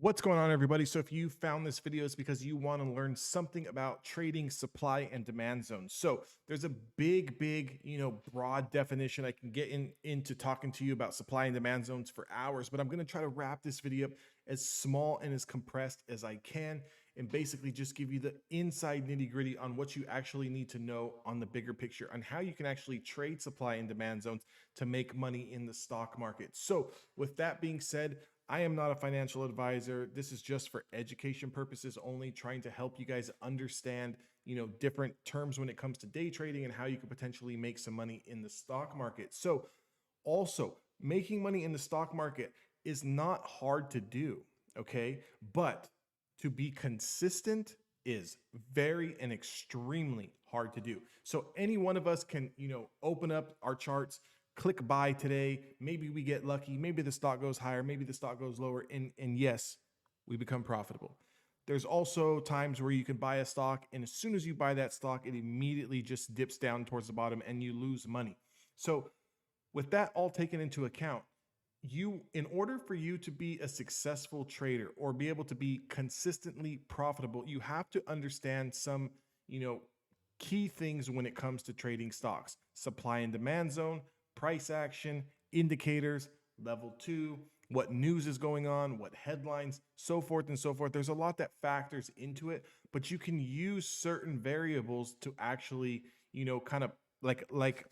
What's going on, everybody? So if you found this video, it's because you want to learn something about trading supply and demand zones. So there's a big, broad definition. I can get into talking to you about supply and demand zones for hours, but I'm going to try to wrap this video up as small and as compressed as I can, and basically just give you the inside nitty gritty on what you actually need to know on the bigger picture on how you can actually trade supply and demand zones to make money in the stock market. So with that being said, I am not a financial advisor. This is just for education purposes only, trying to help you guys understand, different terms when it comes to day trading and how you could potentially make some money in the stock market. So also, making money in the stock market is not hard to do, okay? But to be consistent is very and extremely hard to do. So any one of us can, open up our charts, click buy today. Maybe we get lucky. Maybe the stock goes higher. Maybe the stock goes lower. And yes, we become profitable. There's also times where you can buy a stock, and as soon as you buy that stock, it immediately just dips down towards the bottom and you lose money. So with that all taken into account, in order for you to be a successful trader or be able to be consistently profitable, you have to understand some, key things when it comes to trading stocks: supply and demand zone, price action, indicators, level 2, what news is going on, what headlines, so forth and so forth. There's a lot that factors into it, but you can use certain variables to actually, kind of like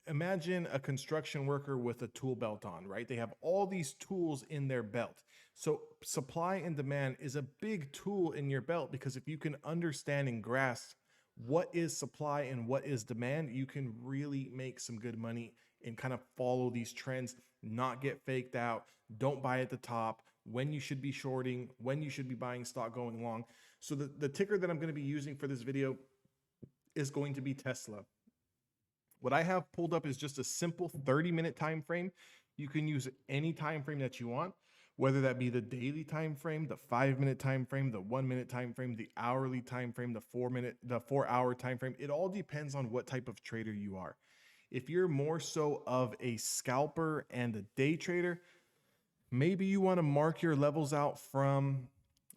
imagine a construction worker with a tool belt on, right? They have all these tools in their belt. So supply and demand is a big tool in your belt, because if you can understand and grasp what is supply and what is demand, you can really make some good money and kind of follow these trends, not get faked out. Don't buy at the top, when you should be shorting, when you should be buying stock going long. So the ticker that I'm going to be using for this video is going to be Tesla. What I have pulled up is just a simple 30-minute time frame. You can use any time frame that you want, whether that be the daily time frame, the 5-minute time frame, the 1-minute time frame, the hourly time frame, the 4-hour time frame. It all depends on what type of trader you are. If you're more so of a scalper and a day trader, maybe you want to mark your levels out from,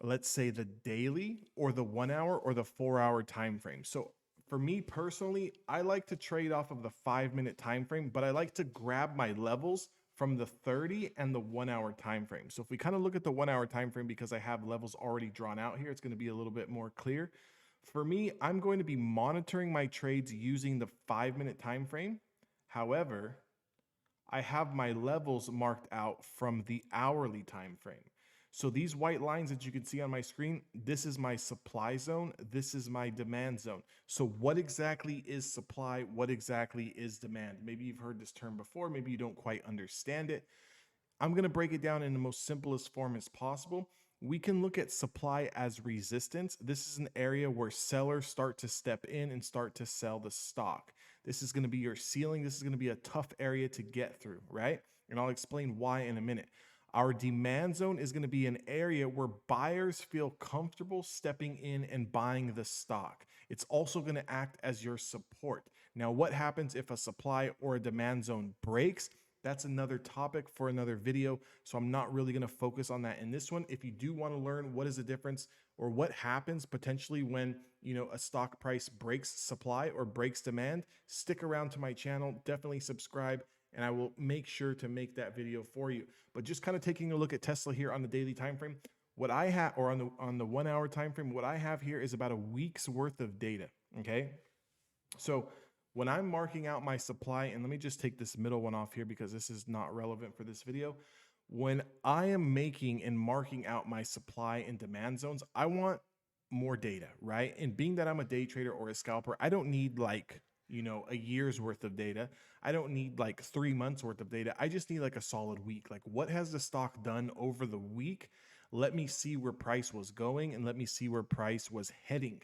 let's say, the daily or the 1 hour or the 4-hour time frame. So for me personally, I like to trade off of the 5-minute time frame, but I like to grab my levels from the 30 and the 1-hour time frame. So if we kind of look at the 1-hour time frame, because I have levels already drawn out here, it's going to be a little bit more clear. For me, I'm going to be monitoring my trades using the 5-minute time frame. However, I have my levels marked out from the hourly time frame. So these white lines that you can see on my screen, this is my supply zone, this is my demand zone. So what exactly is supply? What exactly is demand? Maybe you've heard this term before, maybe you don't quite understand it. I'm going to break it down in the most simplest form as possible. We can look at supply as resistance. This is an area where sellers start to step in and start to sell the stock. This is going to be your ceiling. This is going to be a tough area to get through, right? And I'll explain why in a minute. Our demand zone is going to be an area where buyers feel comfortable stepping in and buying the stock. It's also going to act as your support. Now, what happens if a supply or a demand zone breaks? That's another topic for another video, so I'm not really going to focus on that in this one. If you do want to learn what is the difference or what happens potentially when, a stock price breaks supply or breaks demand, stick around to my channel, definitely subscribe, and I will make sure to make that video for you. But just kind of taking a look at Tesla here on the daily time frame, what I have, or on the 1-hour time frame, what I have here is about a week's worth of data, okay? So when I'm marking out my supply, and let me just take this middle one off here because this is not relevant for this video. When I am making and marking out my supply and demand zones, I want more data, right? And being that I'm a day trader or a scalper, I don't need a year's worth of data. I don't need 3 months worth of data. I just need a solid week. Like, what has the stock done over the week? Let me see where price was going and let me see where price was heading.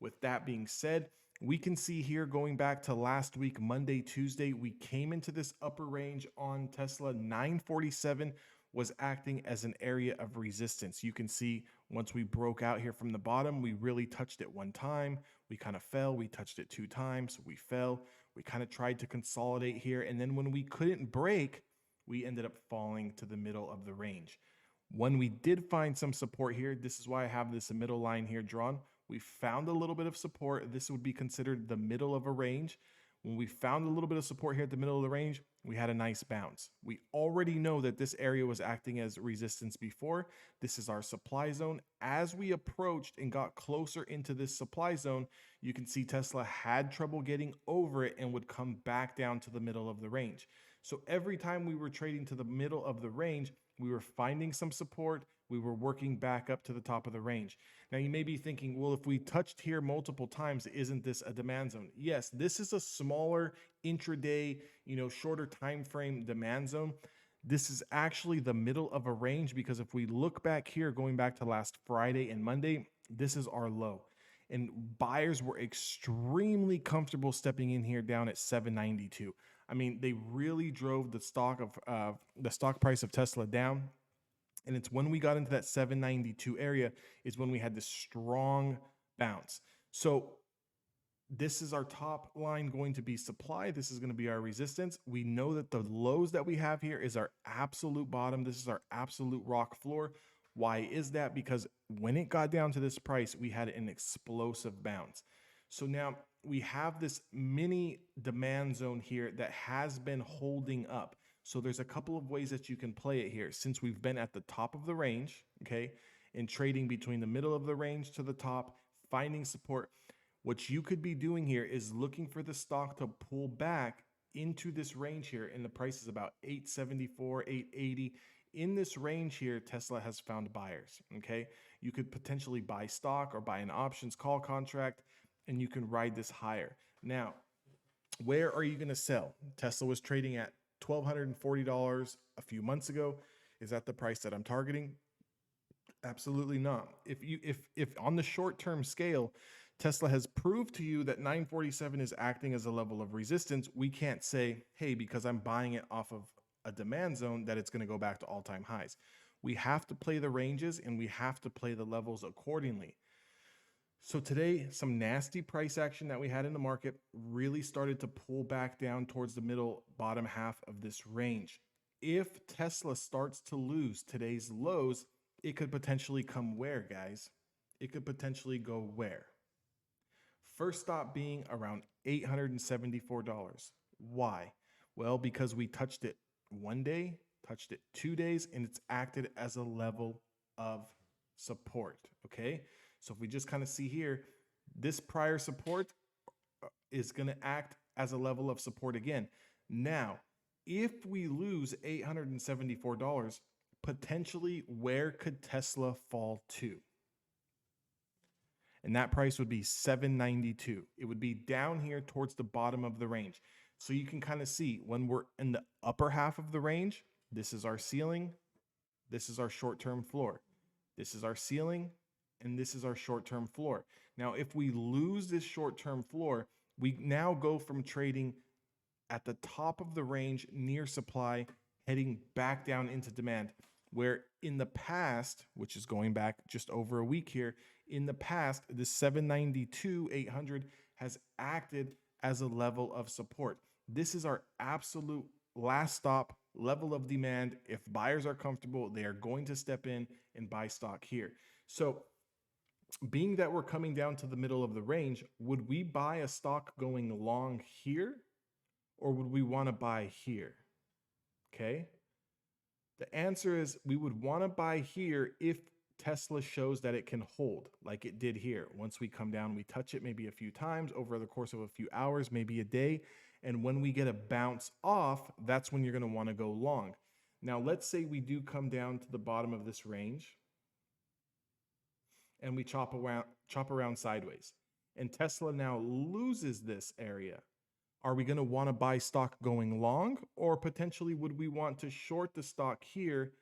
With that being said, we can see here, going back to last week, Monday, Tuesday, we came into this upper range on Tesla. 947 was acting as an area of resistance. You can see once we broke out here from the bottom, we really touched it one time. We kind of fell. We touched it 2 times. We fell. We kind of tried to consolidate here. And then when we couldn't break, we ended up falling to the middle of the range. When we did find some support here, this is why I have this middle line here drawn. We found a little bit of support. This would be considered the middle of a range. When we found a little bit of support here at the middle of the range, we had a nice bounce. We already know that this area was acting as resistance before. This is our supply zone. As we approached and got closer into this supply zone, you can see Tesla had trouble getting over it and would come back down to the middle of the range. So every time we were trading to the middle of the range, we were finding some support. We were working back up to the top of the range. Now you may be thinking, well, if we touched here multiple times, isn't this a demand zone? Yes, this is a smaller intraday, shorter time frame demand zone. This is actually the middle of a range because if we look back here, going back to last Friday and Monday, this is our low. And buyers were extremely comfortable stepping in here down at 792. I mean, they really drove the stock price of Tesla down. And it's when we got into that 792 area is when we had this strong bounce. So this is our top line going to be supply. This is going to be our resistance. We know that the lows that we have here is our absolute bottom. This is our absolute rock floor. Why is that? Because when it got down to this price, we had an explosive bounce. So now we have this mini demand zone here that has been holding up. So there's a couple of ways that you can play it here. Since we've been at the top of the range, okay, and trading between the middle of the range to the top, finding support, what you could be doing here is looking for the stock to pull back into this range here, and the price is about 874, 880. In this range here, Tesla has found buyers, okay? You could potentially buy stock or buy an options call contract, and you can ride this higher. Now, where are you going to sell? Tesla was trading at $1,240 a few months ago. Is that the price that I'm targeting? Absolutely not. If on the short-term scale, Tesla has proved to you that 947 is acting as a level of resistance, we can't say, hey, because I'm buying it off of a demand zone, that it's going to go back to all-time highs. We have to play the ranges and we have to play the levels accordingly. So today, some nasty price action that we had in the market really started to pull back down towards the middle bottom half of this range. If Tesla starts to lose today's lows, it could potentially come where, guys? It could potentially go where? First stop being around $874. Why? Well, because we touched it one day, touched it 2 days, and it's acted as a level of support, okay? So if we just kind of see here, this prior support is going to act as a level of support again. Now, if we lose $874, potentially where could Tesla fall to? And that price would be $792. It would be down here towards the bottom of the range. So you can kind of see when we're in the upper half of the range, this is our ceiling, this is our short-term floor. This is our ceiling, and this is our short-term floor. Now, if we lose this short-term floor, we now go from trading at the top of the range near supply, heading back down into demand, where in the past, which is going back just over a week here, in the past, the 792, 800 has acted as a level of support. This is our absolute last stop level of demand. If buyers are comfortable, they are going to step in and buy stock here. So being that we're coming down to the middle of the range, would we buy a stock going long here, or would we want to buy here? Okay. The answer is we would want to buy here if Tesla shows that it can hold like it did here. Once we come down, we touch it maybe a few times over the course of a few hours, maybe a day. And when we get a bounce off, that's when you're going to want to go long. Now, let's say we do come down to the bottom of this range and we chop around sideways. And Tesla now loses this area. Are we going to want to buy stock going long, or potentially would we want to short the stock here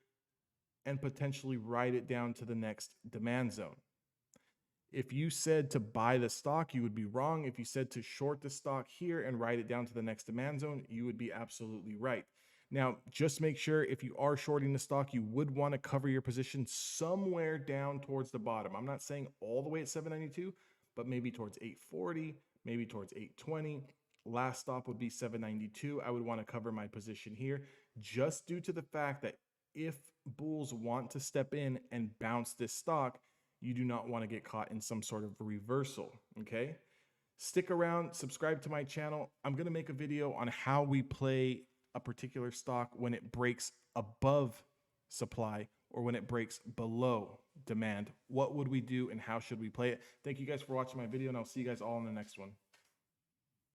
and potentially ride it down to the next demand zone? If you said to buy the stock, you would be wrong. If you said to short the stock here and ride it down to the next demand zone, you would be absolutely right. Now, just make sure if you are shorting the stock, you would want to cover your position somewhere down towards the bottom. I'm not saying all the way at 792, but maybe towards 840, maybe towards 820. Last stop would be 792. I would want to cover my position here just due to the fact that if bulls want to step in and bounce this stock, you do not want to get caught in some sort of reversal, okay? Stick around, subscribe to my channel. I'm going to make a video on how we play a particular stock when it breaks above supply or when it breaks below demand. What would we do and how should we play it? Thank you guys for watching my video, and I'll see you guys all in the next one.